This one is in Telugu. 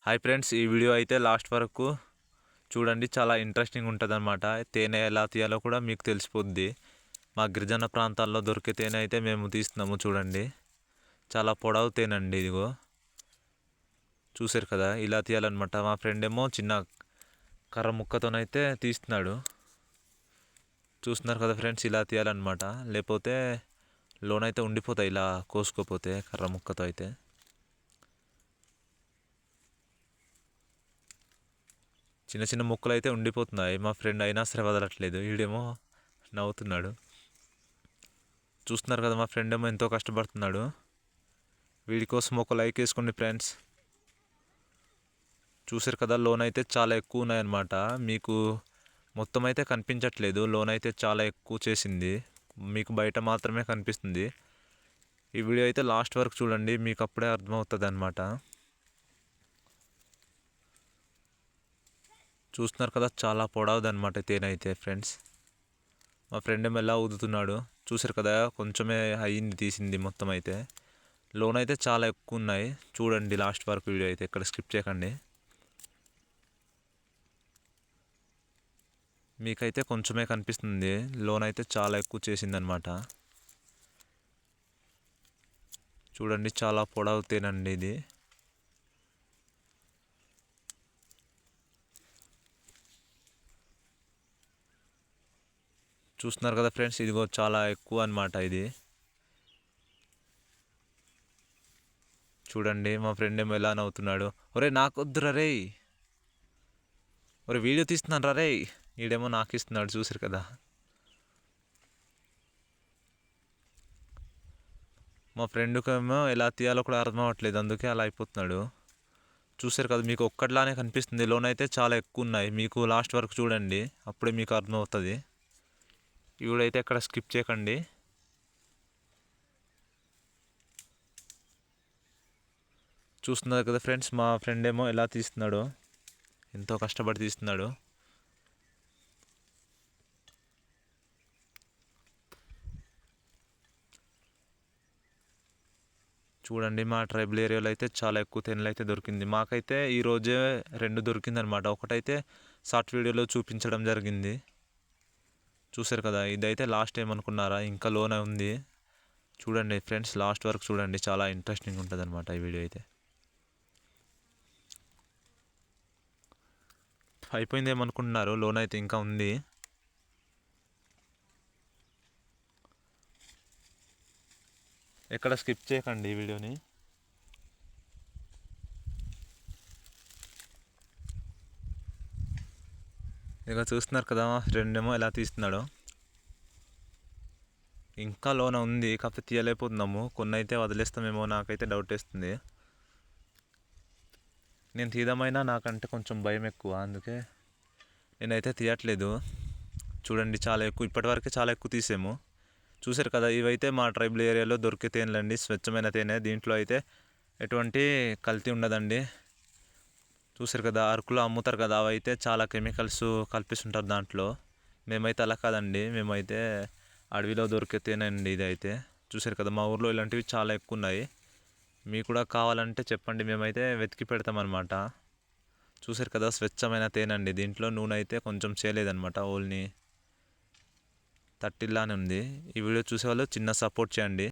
హాయ్ ఫ్రెండ్స్, ఈ వీడియో అయితే లాస్ట్ వరకు చూడండి. చాలా ఇంట్రెస్టింగ్ ఉంటుంది అనమాట. తేనె ఎలా తీయాలో కూడా మీకు తెలిసిపోద్ది. మా గిరిజన ప్రాంతాల్లో దొరికే తేనె అయితే మేము తీస్తున్నాము. చూడండి, చాలా పొడవు తేనె అండి. ఇదిగో చూసారు కదా, ఇలా తీయాలన్నమాట. మా ఫ్రెండ్ ఏమో చిన్న కర్ర ముక్కతోనైతే తీస్తున్నాడు. చూస్తున్నారు కదా ఫ్రెండ్స్, ఇలా తీయాలన్నమాట. లేకపోతే లోనైతే ఉండిపోతాయి ఇలా కోసుకోపోతే కర్ర ముక్కతో అయితే. చిన్న చిన్న ముక్కలు అయితే ఉండిపోతున్నాయి. మా ఫ్రెండ్ అయినా సరే వదలట్లేదు. వీడేమో నవ్వుతున్నాడు. చూస్తున్నారు కదా, మా ఫ్రెండ్ ఏమో ఎంతో కష్టపడుతున్నాడు. వీడి కోసం ఒక లైక్ వేసుకోండి ఫ్రెండ్స్. చూసారు కదా, లోన్ అయితే చాలా ఎక్కువ ఉన్నాయన్నమాట. మీకు మొత్తం అయితే కనిపించట్లేదు. లోన్ అయితే చాలా ఎక్కువ చేసింది. మీకు బయట మాత్రమే కనిపిస్తుంది. ఈ వీడియో అయితే లాస్ట్ వరకు చూడండి, మీకు అప్పుడే అర్థమవుతుంది అన్నమాట. చూస్తున్నారు కదా, చాలా పొడవుది అనమాట తేనె అయితే ఫ్రెండ్స్. మా ఫ్రెండ్ ఏమో ఎలా ఊదుతున్నాడు. చూసారు కదా, కొంచెమే అయ్యింది తీసింది. మొత్తం అయితే లోన్ అయితే చాలా ఎక్కువ ఉన్నాయి. చూడండి లాస్ట్ వరకు వీడియో అయితే, ఇక్కడ స్కిప్ చేయకండి. మీకైతే కొంచెమే కనిపిస్తుంది. లోన్ అయితే చాలా ఎక్కువ చేసిందనమాట. చూడండి, చాలా పొడవు తేనండి ఇది. చూస్తున్నారు కదా ఫ్రెండ్స్, ఇదిగో చాలా ఎక్కువ అనమాట ఇది. చూడండి, మా ఫ్రెండ్ ఏమో ఎలా నవ్వుతున్నాడు. ఒరే నాకొద్దురా రే, ఒరే వీడియో తీస్తున్నాను రా రే. ఈడేమో నాకు ఇస్తున్నాడు. చూసారు కదా, మా ఫ్రెండ్కేమో ఎలా తీయాలో కూడా అర్థం అవ్వట్లేదు, అందుకే అలా అయిపోతున్నాడు. చూసారు కదా, మీకు ఒక్కట్లానే కనిపిస్తుంది. లోన్ అయితే చాలా ఎక్కువ ఉన్నాయి. మీకు లాస్ట్ వరకు చూడండి, అప్పుడే మీకు అర్థమవుతుంది. ఇవిడైతే ఎక్కడ స్కిప్ చేయకండి. చూస్తున్నారు కదా ఫ్రెండ్స్, మా ఫ్రెండ్ ఏమో ఎలా తీస్తున్నాడో, ఎంతో కష్టపడి తీస్తున్నాడు. చూడండి, మా ట్రైబల్ ఏరియాలో అయితే చాలా ఎక్కువ తేనెలు అయితే దొరికింది. మాకైతే ఈరోజే 2 దొరికిందనమాట. ఒకటైతే షార్ట్ వీడియోలో చూపించడం జరిగింది. చూసారు కదా, ఇదైతే లాస్ట్ టైం అనుకున్నారా, ఇంకా లోనే ఉంది. చూడండి ఫ్రెండ్స్, లాస్ట్ వరకు చూడండి, చాలా ఇంట్రెస్టింగ్ ఉంటుంది అనమాట ఈ వీడియో అయితే. అయిపోయింది ఏమనుకుంటున్నారు, లోన్ అయితే ఇంకా ఉంది. ఎక్కడ స్కిప్ చేయకండి ఈ వీడియోని. ఇక చూస్తున్నారు కదా, రెండేమో ఎలా తీస్తున్నాడో. ఇంకా లోన ఉంది, కాకపోతే తీయలేకపోతున్నాము. కొన్ని అయితే వదిలేస్తామేమో, నాకైతే డౌట్ వేస్తుంది. నేను తీయడమైనా నాకంటే కొంచెం భయం ఎక్కువ, అందుకే నేనైతే తీయట్లేదు. చూడండి, చాలా ఎక్కువ, ఇప్పటివరకు చాలా ఎక్కువ తీసాము. చూసారు కదా, ఇవైతే మా ట్రైబల్ ఏరియాలో దొరికే తేనెలండి, స్వచ్ఛమైన తేనె. దీంట్లో అయితే ఎటువంటి కల్తీ ఉండదండి. చూసారు కదా, అరకులో అమ్ముతారు కదా, అవి అయితే చాలా కెమికల్స్ కల్పిస్తుంటారు దాంట్లో. మేమైతే అలా కాదండి, మేమైతే అడవిలో దొరికే తేనె అండి ఇదైతే. చూసారు కదా, మా ఊర్లో ఇలాంటివి చాలా ఎక్కువ ఉన్నాయి. మీకు కూడా కావాలంటే చెప్పండి, మేమైతే వెతికి పెడతామన్నమాట. చూసారు కదా, స్వచ్ఛమైన తేనె అండి. దీంట్లో నూనె అయితే కొంచెం చేయలేదన్నమాట, ఓన్లీ తట్టిల్లానే ఉంది. ఈ వీడియో చూసేవాళ్ళు చిన్న సపోర్ట్ చేయండి.